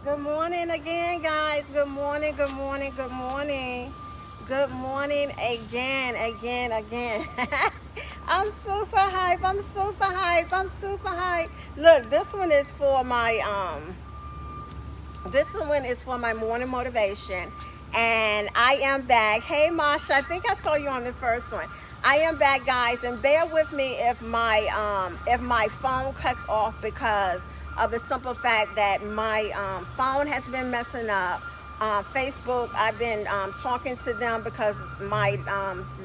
Good morning again, guys. Good morning, good morning, good morning. Good morning again. I'm super hype. Look, this one is for my morning motivation. And I am back. Hey Masha, I think I saw you on the first one. I am back, guys, and bear with me if my phone cuts off because of the simple fact that my phone has been messing up. Facebook, I've been talking to them because my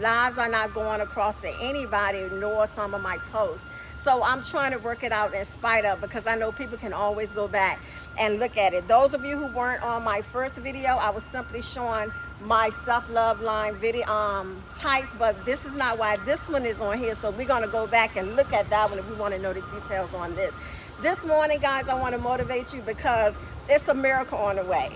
lives are not going across to anybody, nor some of my posts. So I'm trying to work it out in spite of, because I know people can always go back and look at it. Those of you who weren't on my first video, I was simply showing my self-love line video types, but this is not why this one is on here. So we're going to go back and look at that one if we want to know the details on this. This morning, guys, I want to motivate you because it's a miracle on the way.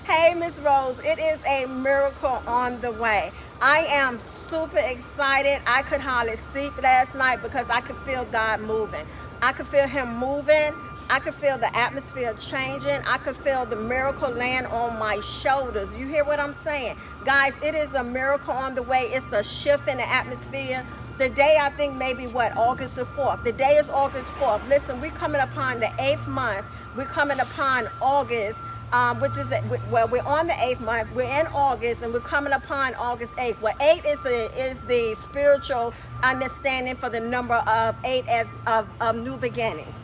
Hey, Miss Rose, it is a miracle on the way. I am super excited. I could hardly sleep last night because I could feel God moving. I could feel him moving. I could feel the atmosphere changing. I could feel the miracle land on my shoulders. You hear what I'm saying? Guys, it is a miracle on the way. It's a shift in the atmosphere. The day, I think maybe August the 4th. The day is August 4th. Listen, we're coming upon the 8th month. We're coming upon August, which is, well, we're on the 8th month. We're in August, and we're coming upon August 8th. Well, 8 is the spiritual understanding for the number of 8 as of new beginnings.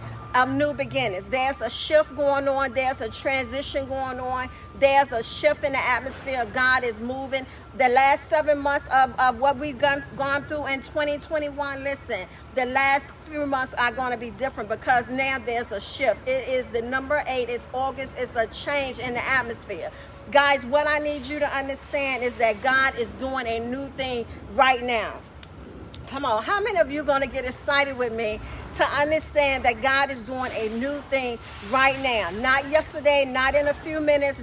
There's a shift going on. There's a transition going on. There's a shift in the atmosphere. God is moving. The last 7 months of what we've gone through in 2021, listen, the last few months are going to be different because now there's a shift. It is the number 8. It's August. It's a change in the atmosphere. Guys, what I need you to understand is that God is doing a new thing right now. Come on, how many of you are going to get excited with me to understand that God is doing a new thing right now? Not yesterday, not in a few minutes,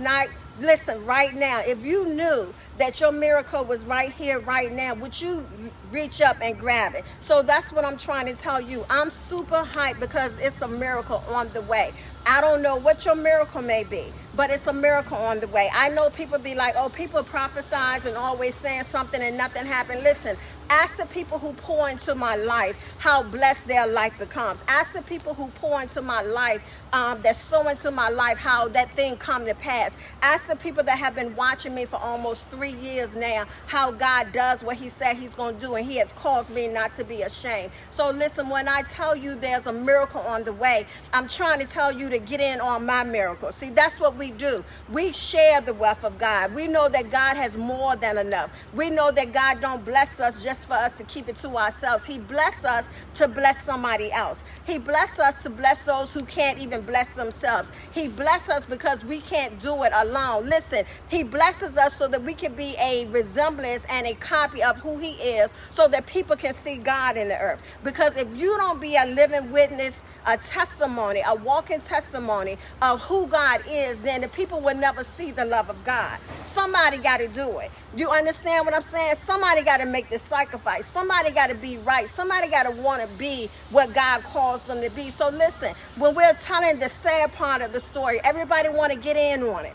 listen, right now. If you knew that your miracle was right here, right now, would you reach up and grab it? So that's what I'm trying to tell you. I'm super hyped because it's a miracle on the way. I don't know what your miracle may be, but it's a miracle on the way. I know people be like, oh, people prophesize and always saying something and nothing happened. Listen, ask the people who pour into my life how blessed their life becomes. Ask the people who pour into my life, that sow into my life, how that thing come to pass. Ask the people that have been watching me for almost 3 years now, how God does what he said he's going to do, and he has caused me not to be ashamed. So listen, when I tell you there's a miracle on the way, I'm trying to tell you to get in on my miracle. See, that's what we do. We share the wealth of God. We know that God has more than enough. We know that God don't bless us just for us to keep it to ourselves. He bless us to bless somebody else. He bless us to bless those who can't even bless themselves. He bless us because we can't do it alone. Listen, he blesses us so that we can be a resemblance and a copy of who he is, so that people can see God in the earth. Because if you don't be a living witness, a testimony, a walking testimony of who God is, then the people will never see the love of God. Somebody got to do it. You understand what I'm saying? Somebody got to make the sacrifice. Somebody got to be right. Somebody got to want to be what God calls them to be. So listen, when we're telling the sad part of the story, everybody want to get in on it.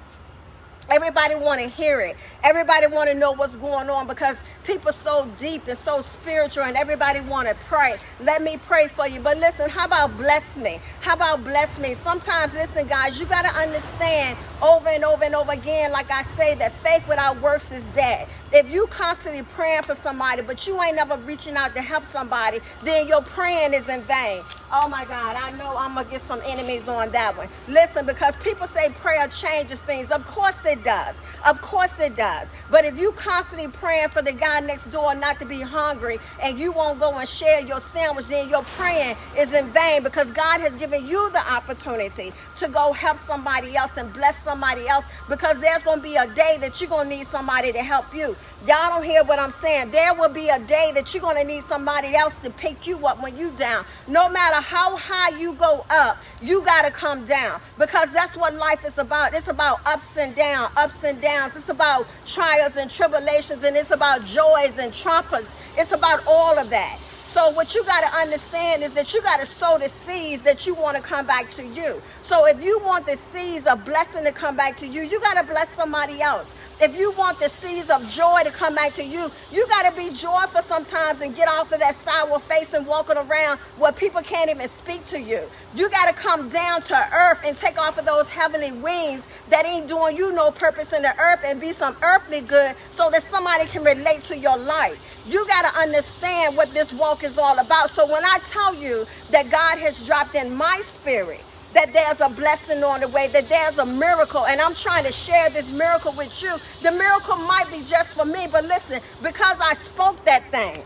Everybody want to hear it. Everybody want to know what's going on because people so deep and so spiritual, and everybody want to pray. Let me pray for you. But listen, how about bless me? How about bless me? Sometimes, listen, guys, you got to understand over and over and over again, like I say, that faith without works is dead. If you constantly praying for somebody, but you ain't never reaching out to help somebody, then your praying is in vain. Oh my God, I know I'm going to get some enemies on that one. Listen, because people say prayer changes things. Of course it does. Of course it does. But if you constantly praying for the guy next door not to be hungry, and you won't go and share your sandwich, then your praying is in vain, because God has given you the opportunity to go help somebody else and bless somebody else, because there's going to be a day that you're going to need somebody to help you. Y'all don't hear what I'm saying. There will be a day that you're going to need somebody else to pick you up when you down. No matter how high you go up, you got to come down, because that's what life is about. It's about ups and downs. It's about trials and tribulations, and it's about joys and trumpets. It's about all of that. So what you got to understand is that you got to sow the seeds that you want to come back to you. So if you want the seeds of blessing to come back to you, you got to bless somebody else. If you want the seeds of joy to come back to you, you got to be joyful sometimes and get off of that sour face and walking around where people can't even speak to you. You got to come down to earth and take off of those heavenly wings that ain't doing you no purpose in the earth and be some earthly good so that somebody can relate to your life. You got to understand what this walk is all about. So when I tell you that God has dropped in my spirit, that there's a blessing on the way, that there's a miracle, and I'm trying to share this miracle with you. The miracle might be just for me, but listen, because I spoke that thing,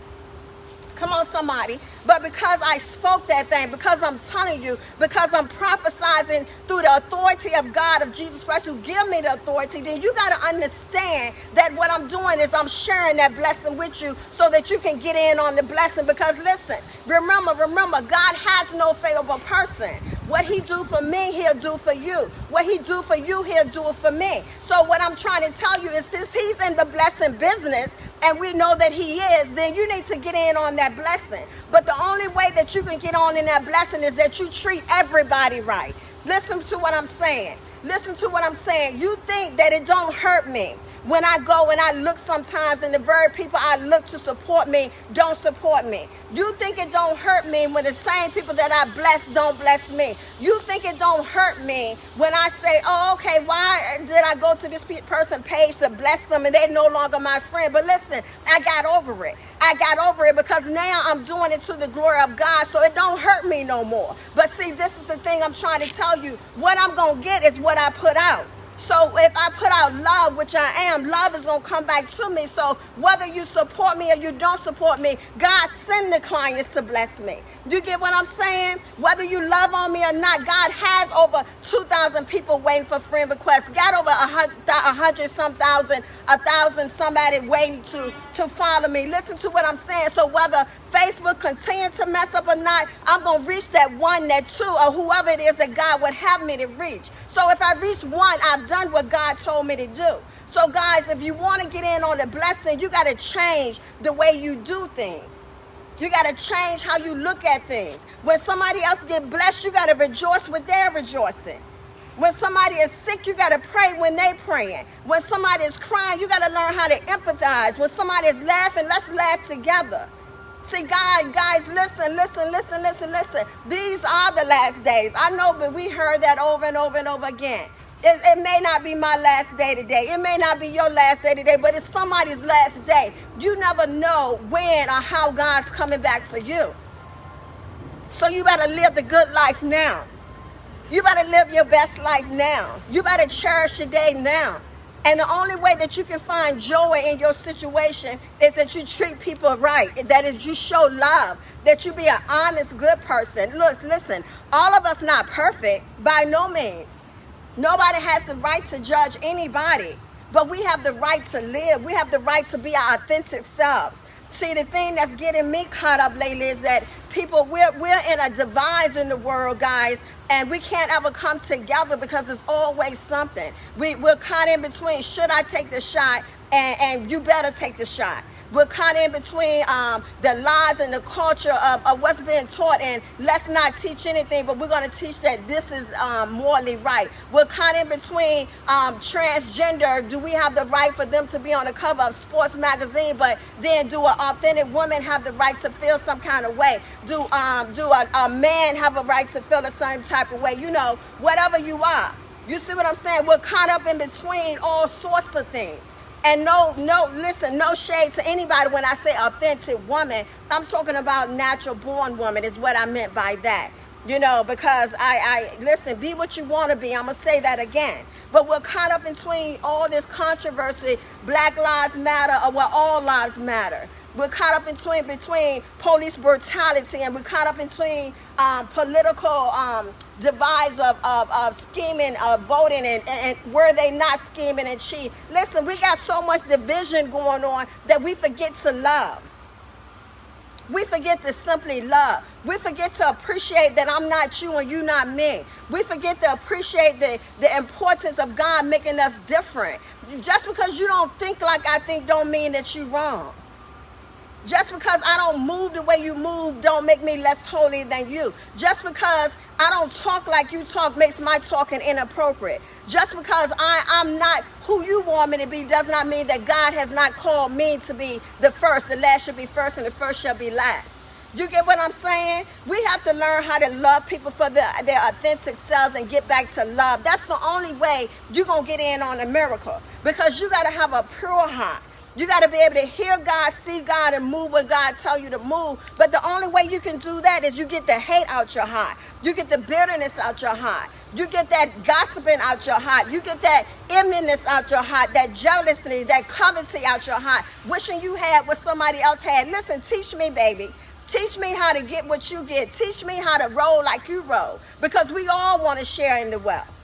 come on somebody, but because I spoke that thing, because I'm telling you, because I'm prophesizing through the authority of God, of Jesus Christ, who give me the authority, then you got to understand that what I'm doing is I'm sharing that blessing with you so that you can get in on the blessing. Because listen, remember, God has no favorable person. What he do for me, he'll do for you. What he do for you, he'll do it for me. So what I'm trying to tell you is, since he's in the blessing business, and we know that he is, then you need to get in on that blessing. But the only way that you can get on in that blessing is that you treat everybody right. Listen to what I'm saying. Listen to what I'm saying. You think that it don't hurt me when I go and I look sometimes and the very people I look to support me don't support me. You think it don't hurt me when the same people that I bless don't bless me. You think it don't hurt me when I say, oh, okay, why did I go to this person page to bless them and they're no longer my friend? But listen, I got over it. I got over it because now I'm doing it to the glory of God, so it don't hurt me no more. But see, this is the thing I'm trying to tell you. What I'm going to get is what I put out. So if I put out love, which I am, love is going to come back to me. So whether you support me or you don't support me, God send the clients to bless me. You get what I'm saying? Whether you love on me or not, God has over 2,000 people waiting for friend requests. Got over 1,000 somebody waiting to follow me. Listen to what I'm saying. So whether Facebook continue to mess up or not, I'm going to reach that one, that two, or whoever it is that God would have me to reach. So if I reach one, I've done what God told me to do. So guys, if you want to get in on the blessing, you got to change the way you do things. You got to change how you look at things. When somebody else get blessed, you got to rejoice with their rejoicing. When somebody is sick, you got to pray when they praying. When somebody is crying, you got to learn how to empathize. When somebody is laughing, let's laugh together. See, guys, listen. These are the last days. I know, but we heard that over and over and over again. It may not be my last day today. It may not be your last day today, but it's somebody's last day. You never know when or how God's coming back for you. So you better live the good life now. You better live your best life now. You better cherish your day now. And the only way that you can find joy in your situation is that you treat people right. That is, you show love. That you be an honest, good person. Look, listen, all of us not perfect, by no means. Nobody has the right to judge anybody. But we have the right to live. We have the right to be our authentic selves. See, the thing that's getting me caught up lately is that people, we're in a divide in the world, guys, and we can't ever come together because there's always something. We're caught in between, should I take the shot, and you better take the shot. We're caught in between the lies and the culture of what's being taught, and let's not teach anything, but we're going to teach that this is morally right. We're caught in between transgender. Do we have the right for them to be on the cover of sports magazine, but then do an authentic woman have the right to feel some kind of way? Do a man have a right to feel a certain type of way? You know, whatever you are. You see what I'm saying? We're caught up in between all sorts of things. And listen, no shade to anybody when I say authentic woman. I'm talking about natural born woman is what I meant by that. You know, because listen, be what you want to be. I'm going to say that again. But we're caught up in between all this controversy, Black Lives Matter, or well, all lives matter. We're caught up in between police brutality, and we're caught up in between political divides of scheming, of voting, and were they not scheming and cheating? Listen, we got so much division going on that we forget to love. We forget to simply love. We forget to appreciate that I'm not you and you not me. We forget to appreciate the importance of God making us different. Just because you don't think like I think don't mean that you're wrong. Just because I don't move the way you move don't make me less holy than you. Just because I don't talk like you talk makes my talking inappropriate. Just because I'm not who you want me to be does not mean that God has not called me to be the first. The last should be first and the first shall be last. You get what I'm saying? We have to learn how to love people for their authentic selves and get back to love. That's the only way you're going to get in on a miracle, because you got to have a pure heart. You got to be able to hear God, see God, and move when God tells you to move. But the only way you can do that is you get the hate out your heart. You get the bitterness out your heart. You get that gossiping out your heart. You get that enviness out your heart, that jealousy, that coveting out your heart, wishing you had what somebody else had. Listen, teach me, baby. Teach me how to get what you get. Teach me how to roll like you roll, because we all want to share in the wealth.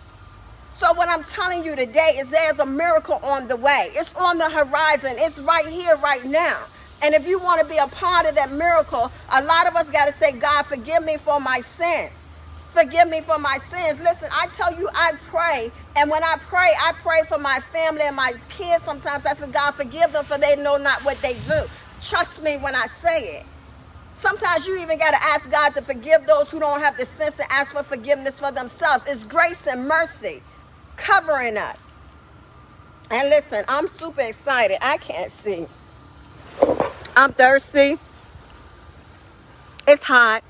So what I'm telling you today is there's a miracle on the way. It's on the horizon. It's right here, right now. And if you want to be a part of that miracle, a lot of us got to say, God, forgive me for my sins. Forgive me for my sins. Listen, I tell you, I pray. And when I pray for my family and my kids. Sometimes I say, God, forgive them, for they know not what they do. Trust me when I say it. Sometimes you even got to ask God to forgive those who don't have the sense to ask for forgiveness for themselves. It's grace and mercy covering us. And listen, I'm super excited. I can't see. I'm thirsty. It's hot.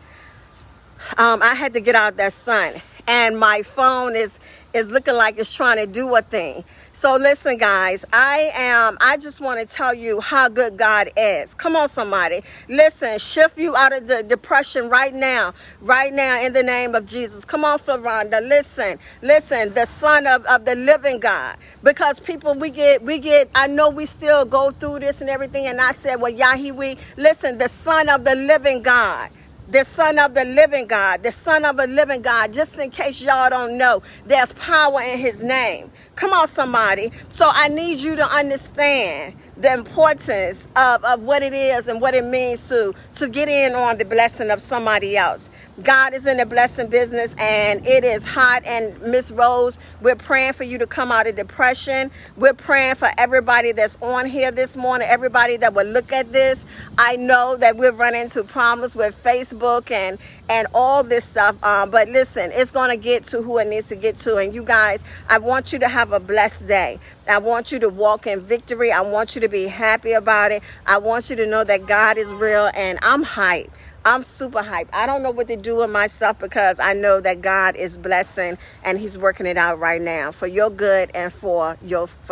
I had to get out that sun, and my phone is looking like it's trying to do a thing. So listen, guys, I just want to tell you how good God is. Come on, somebody. Listen, shift you out of the depression right now in the name of Jesus. Come on, Florida. Listen, the Son of the living God. Because people, we get, I know we still go through this and everything. And I said, well, Yahweh, listen, the Son of the living God. The Son of the living God, the Son of a living God. Just in case y'all don't know, there's power in his name. Come on, somebody. So I need you to understand the importance of what it is and what it means to get in on the blessing of somebody else. God is in the blessing business, and it is hot. And Miss Rose, we're praying for you to come out of depression. We're praying for everybody that's on here this morning, everybody that will look at this. I know that we've run into problems with Facebook and all this stuff. But listen, it's going to get to who it needs to get to. And you guys, I want you to have a blessed day. I want you to walk in victory. I want you to be happy about it. I want you to know that God is real, and I'm hyped. I'm super hyped. I don't know what to do with myself, because I know that God is blessing and he's working it out right now for your good and for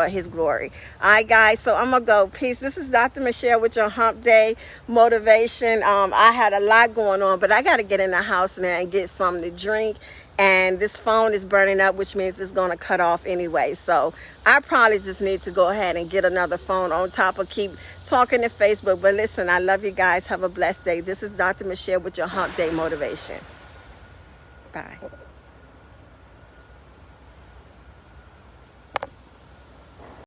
his glory. All right, guys. So I'm going to go. Peace. This is Dr. Michelle with your Hump Day motivation. I had a lot going on, but I got to get in the house now and get something to drink. And this phone is burning up, which means it's going to cut off anyway. So I probably just need to go ahead and get another phone on top of keep talking to Facebook. But listen, I love you guys. Have a blessed day. This is Dr. Michelle with your Hump Day motivation. Bye.